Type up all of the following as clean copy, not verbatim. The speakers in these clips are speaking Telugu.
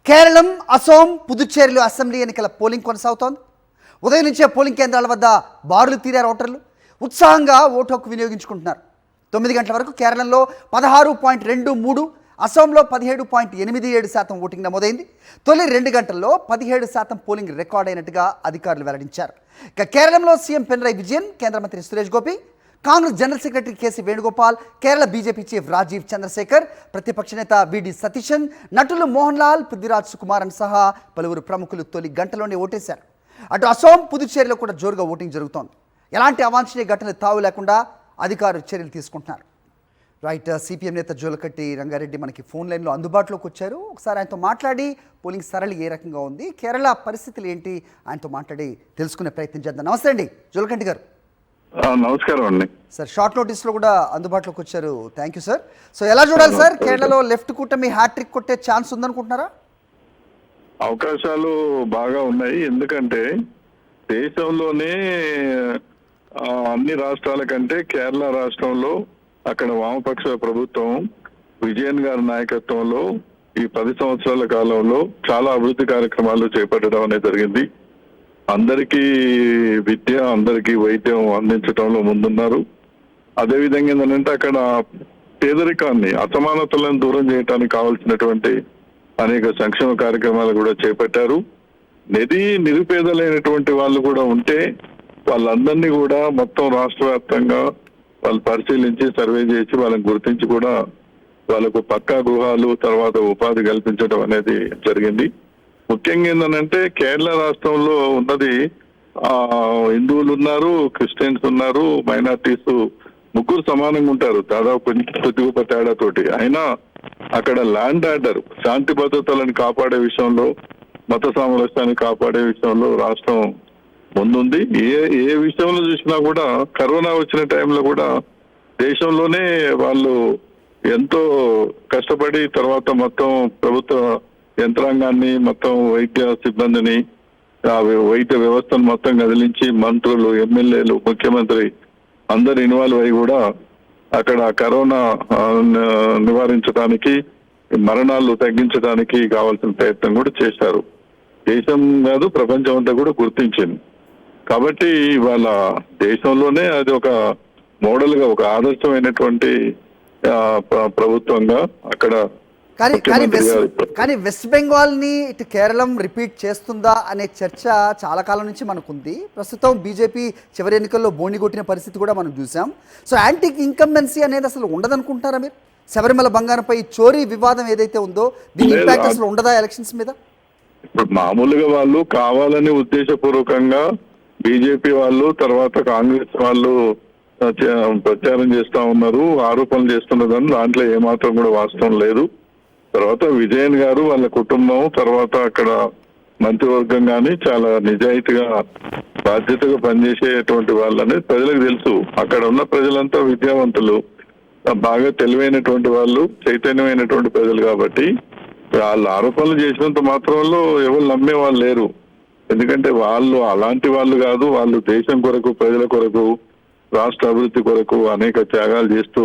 కేరళం, అసోం, పుదుచ్చేరిలో అసెంబ్లీ ఎన్నికల పోలింగ్ కొనసాగుతోంది. ఉదయం నుంచే పోలింగ్ కేంద్రాల వద్ద బారులు తీరారు ఓటర్లు. ఉత్సాహంగా ఓటు హక్కు వినియోగించుకుంటున్నారు. 9 గంటల వరకు కేరళంలో 16.23, అసోంలో 17.87% ఓటింగ్ నమోదైంది. తొలి 2 గంటల్లో 17% పోలింగ్ రికార్డ్ అయినట్టుగా అధికారులు వెల్లడించారు. ఇక కేరళంలో సీఎం పినరయి విజయన్, కేంద్ర మంత్రి Suresh Gopi, Congress general secretary K C Venugopal, Kerala BJP chief Rajiv Chandrasekhar, ప్రతిపక్ష నేత విడి సతీశన్, నటులు మోహన్ లాల్, పృథ్వీరాజ్ సుకుమారన్ సహా పలువురు ప్రముఖులు తొలి గంటలోనే ఓటేశారు. అటు అసోం, పుదుచ్చేరిలో కూడా జోరుగా ఓటింగ్ జరుగుతోంది. ఎలాంటి అవాంఛనీయ ఘటనలు తావు లేకుండా అధికారులు చర్యలు తీసుకుంటున్నారు. రైట్, సిపిఎం నేత జోలకట్టి రంగారెడ్డి మనకి ఫోన్ లైన్లో అందుబాటులోకి వచ్చారు. ఒకసారి ఆయనతో మాట్లాడి పోలింగ్ సరళి ఏ రకంగా ఉంది, కేరళ పరిస్థితులు ఏంటి, ఆయనతో మాట్లాడి తెలుసుకునే ప్రయత్నం చేద్దాం. నమస్తే అండి జోలకంటి గారు. నమస్కారం అండి సార్. షార్ట్ నోటీస్లో కూడా అందుబాటులోకి వచ్చారు. Thank you sir. సో ఎలా చూడాలి సార్, కేరళలో లెఫ్ట్ కూటమి హ్యాట్రిక్ కొట్టే ఛాన్స్ ఉందనుకుంటున్నారా? అవకాశాలు బాగా ఉన్నాయి. ఎందుకంటే దేశంలోనే అన్ని రాష్ట్రాల కంటే కేరళ రాష్ట్రంలో అక్కడ వామపక్ష ప్రభుత్వం విజయన్ గారి నాయకత్వంలో ఈ 10 సంవత్సరాల కాలంలో చాలా అభివృద్ధి కార్యక్రమాలు చేపట్టడం అనేది జరిగింది. అందరికీ విద్య, అందరికీ వైద్యం అందించడంలో ముందున్నారు. అదేవిధంగా ఏంటంటే అక్కడ పేదరికాన్ని, అసమానతలను దూరం చేయడానికి కావాల్సినటువంటి అనేక సంక్షేమ కార్యక్రమాలు కూడా చేపట్టారు. నిరుపేదలైనటువంటి వాళ్ళు కూడా ఉంటే వాళ్ళందరినీ కూడా మొత్తం రాష్ట్ర వ్యాప్తంగా వాళ్ళు పరిశీలించి సర్వే చేసి వాళ్ళని గుర్తించి కూడా వాళ్ళకు పక్కా గృహాలు, తర్వాత ఉపాధి కల్పించడం అనేది జరిగింది. ముఖ్యంగా ఏంటంటే కేరళ రాష్ట్రంలో ఉన్నది హిందువులు ఉన్నారు, క్రిస్టియన్స్ ఉన్నారు, మైనార్టీస్ ముగ్గురు సమానంగా ఉంటారు, దాదాపు కొద్దిగా తేడాతోటి. అయినా అక్కడ ల్యాండ్ ఆర్డర్, శాంతి భద్రతలను కాపాడే విషయంలో, మత సామరస్యాన్ని కాపాడే విషయంలో రాష్ట్రం ముందుంది. ఏ విషయంలో చూసినా కూడా కరోనా వచ్చిన టైంలో కూడా దేశంలోనే వాళ్ళు ఎంతో కష్టపడి తర్వాత మొత్తం ప్రభుత్వ యంత్రాంగాన్ని, మొత్తం వైద్య సిబ్బందిని, వైద్య వ్యవస్థను మొత్తం కదిలించి మంత్రులు, ఎమ్మెల్యేలు, ముఖ్యమంత్రి అందరు ఇన్వాల్వ్ అయ్యి కూడా అక్కడ కరోనా నివారించడానికి, మరణాలు తగ్గించడానికి కావాల్సిన ప్రయత్నం కూడా చేశారు. దేశం కాదు ప్రపంచం అంతా కూడా గుర్తించింది. కాబట్టి ఇవాళ దేశంలోనే అది ఒక మోడల్ గా, ఒక ఆదర్శమైనటువంటి ప్రభుత్వంగా అక్కడ. కానీ వెస్ట్ బెంగాల్ ని ఇటు కేరళం రిపీట్ చేస్తుందా అనే చర్చ చాలా కాలం నుంచి మనకుంది. ప్రస్తుతం బీజేపీ చివరి ఎన్నికల్లో బోణి కొట్టిన పరిస్థితి కూడా మనం చూసాం. సో యాంటీ ఇన్కంబెన్సీ అనేది అసలు ఉండదనుకుంటారా మీరు? శబరిమల బంగారంపై చోరీ వివాదం ఏదైతే ఉందో దీని ఇంపాక్ట్ అసలు ఉండదా ఎలక్షన్స్ మీద? ఇప్పుడు మామూలుగా వాళ్ళు కావాలని ఉద్దేశపూర్వకంగా బీజేపీ వాళ్ళు, తర్వాత కాంగ్రెస్ వాళ్ళు ప్రచారం చేస్తా ఉన్నారు, ఆరోపణలు చేస్తున్నదని దాంట్లో ఏమాత్రం కూడా వాస్తవం లేదు. తర్వాత విజయన్ గారు, వాళ్ళ కుటుంబం, తర్వాత అక్కడ మంత్రివర్గం కానీ చాలా నిజాయితీగా, బాధ్యతగా పనిచేసేటువంటి వాళ్ళని ప్రజలకు తెలుసు. అక్కడ ఉన్న ప్రజలంతా విద్యావంతులు, బాగా తెలివైనటువంటి వాళ్ళు, చైతన్యమైనటువంటి ప్రజలు. కాబట్టి వాళ్ళు ఆరోపణలు చేసినంత మాత్రంలో ఎవరు నమ్మే వాళ్ళు లేరు. ఎందుకంటే వాళ్ళు అలాంటి వాళ్ళు కాదు. వాళ్ళు దేశం కొరకు, ప్రజల కొరకు, రాష్ట్ర అభివృద్ధి కొరకు అనేక త్యాగాలు చేస్తూ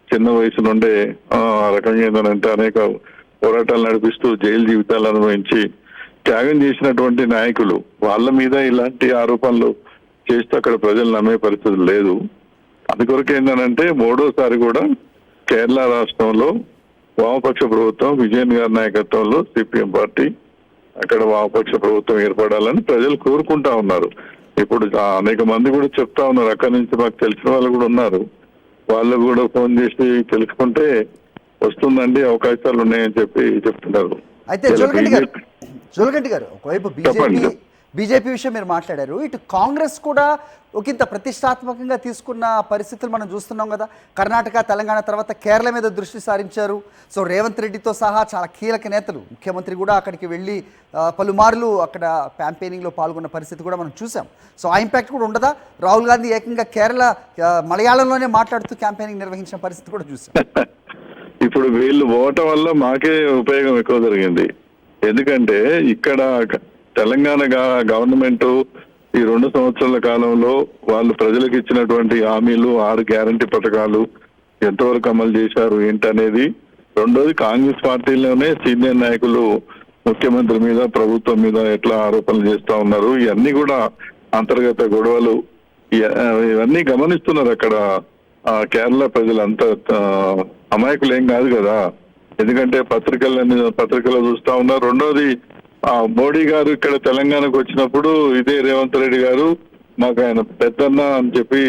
చిన్న వయసు నుండే రకంగా ఏంటంటే అనేక పోరాటాలు నడిపిస్తూ జైలు జీవితాలు అనుభవించి త్యాగం చేసినటువంటి నాయకులు. వాళ్ళ మీద ఇలాంటి ఆరోపణలు చేస్తూ అక్కడ ప్రజలు నమ్మే పరిస్థితి లేదు. అందుకొరకు ఏంటంటే మూడోసారి కూడా కేరళ రాష్ట్రంలో వామపక్ష ప్రభుత్వం, విజయన్ గారి నాయకత్వంలో సిపిఎం పార్టీ అక్కడ వామపక్ష ప్రభుత్వం ఏర్పడాలని ప్రజలు కోరుకుంటా ఉన్నారు. ఇప్పుడు అనేక మంది కూడా చెప్తా ఉన్నారు, అక్కడి నుంచి మాకు తెలిసిన వాళ్ళు కూడా ఉన్నారు, వాళ్ళు కూడా ఫోన్ చేసి తెలుసుకుంటే వస్తుందండి, అవకాశాలు ఉన్నాయని చెప్పి చెప్తున్నారు. అయితే జోలకంటి గారు ఒకవైపు బీజేపీ విషయం మీరు మాట్లాడారు, ఇటు కాంగ్రెస్ కూడా ఒకంత ప్రతిష్టాత్మకంగా తీసుకున్న పరిస్థితులు మనం చూస్తున్నాం కదా. కర్ణాటక, తెలంగాణ తర్వాత కేరళ మీద దృష్టి సారించారు. సో రేవంత్ రెడ్డితో సహా చాలా కీలక నేతలు, ముఖ్యమంత్రి కూడా అక్కడికి వెళ్ళి పలుమార్లు అక్కడ క్యాంపెయినింగ్లో పాల్గొన్న పరిస్థితి కూడా మనం చూసాం. సో ఆ ఇంపాక్ట్ కూడా ఉండదా? రాహుల్ గాంధీ ఏకంగా కేరళ మలయాళంలోనే మాట్లాడుతూ క్యాంపెయినింగ్ నిర్వహించిన పరిస్థితి కూడా చూసాం. ఇప్పుడు వీళ్ళు పోవటం వల్ల మాకే ఉపయోగం ఎక్కువ జరిగింది. ఎందుకంటే ఇక్కడ తెలంగాణ గవర్నమెంట్ ఈ 2 సంవత్సరాల కాలంలో వాళ్ళు ప్రజలకు ఇచ్చినటువంటి హామీలు, 6 గ్యారంటీ పథకాలు ఎంతవరకు అమలు చేశారు ఏంటనేది. రెండోది కాంగ్రెస్ పార్టీలోనే సీనియర్ నాయకులు ముఖ్యమంత్రి మీద ప్రభుత్వం మీద ఎట్లా ఆరోపణలు చేస్తా ఉన్నారు, ఇవన్నీ కూడా అంతర్గత గొడవలు ఇవన్నీ గమనిస్తున్నారు అక్కడ. కేరళ ప్రజలు అంత అమాయకులు ఏం కాదు కదా, ఎందుకంటే పత్రికల్లో చూస్తా ఉన్నారు. రెండోది మోడీ గారు ఇక్కడ తెలంగాణకు వచ్చినప్పుడు ఇదే రేవంత్ రెడ్డి గారు మాకు ఆయన పెద్దన్న అని చెప్పి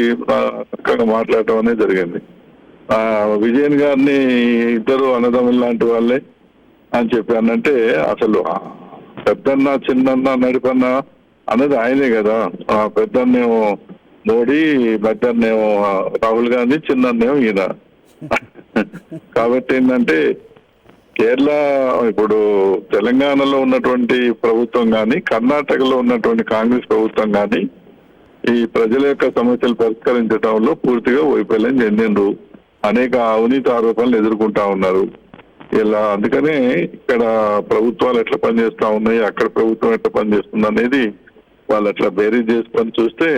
చక్కగా మాట్లాడటం అనేది జరిగింది. విజయన్ గారిని ఇద్దరు అన్నదమ్ములు లాంటి వాళ్ళే అని చెప్పి అన్నంటే అసలు పెద్దన్న చిన్నన్న నడిపన్న అన్నది ఆయనే కదా. పెద్దన్నేమో మోడీ, పెద్దన్నేమో రాహుల్ గాంధీ, చిన్నన్నేమో ఈయన. కాబట్టి ఏంటంటే కేరళ ఇప్పుడు తెలంగాణలో ఉన్నటువంటి ప్రభుత్వం కానీ కర్ణాటకలో ఉన్నటువంటి కాంగ్రెస్ ప్రభుత్వం కానీ ఈ ప్రజల యొక్క సమస్యలు పరిష్కరించడంలో పూర్తిగా వైఫల్యం చెందిండ్రు. అనేక అవినీతి ఆరోపణలు ఎదుర్కొంటా ఉన్నారు ఇలా. అందుకనే ఇక్కడ ప్రభుత్వాలు ఎట్లా పనిచేస్తా ఉన్నాయి, అక్కడ ప్రభుత్వం ఎట్లా పనిచేస్తుంది అనేది వాళ్ళు అట్లా బేరీజ్ చేసుకొని చూస్తే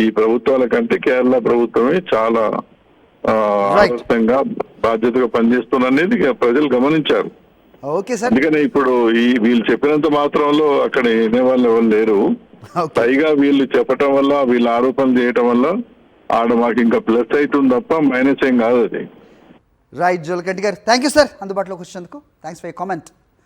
ఈ ప్రభుత్వాల కంటే కేరళ ప్రభుత్వమే చాలా ఆదర్శంగా బాధ్యతగా పనిచేస్తుంది అనేది ప్రజలు గమనించారు. Okay sir. అందుకనే ఇప్పుడు వీళ్ళు చెప్పినంత మాత్రంలో అక్కడ వినేవాళ్ళు ఎవరు లేరు. పైగా వీళ్ళు చెప్పటం వల్ల, వీళ్ళు ఆరోపణలు చేయటం వల్ల ఆడ మాకు ఇంకా ప్లస్ అవుతుంది తప్ప మైనస్ ఏం కాదు అది. రైట్ జోలకంటి గారు, థ్యాంక్ యూ సార్ అందుబాటులోకి వచ్చినందుకు. Thanks for your comment.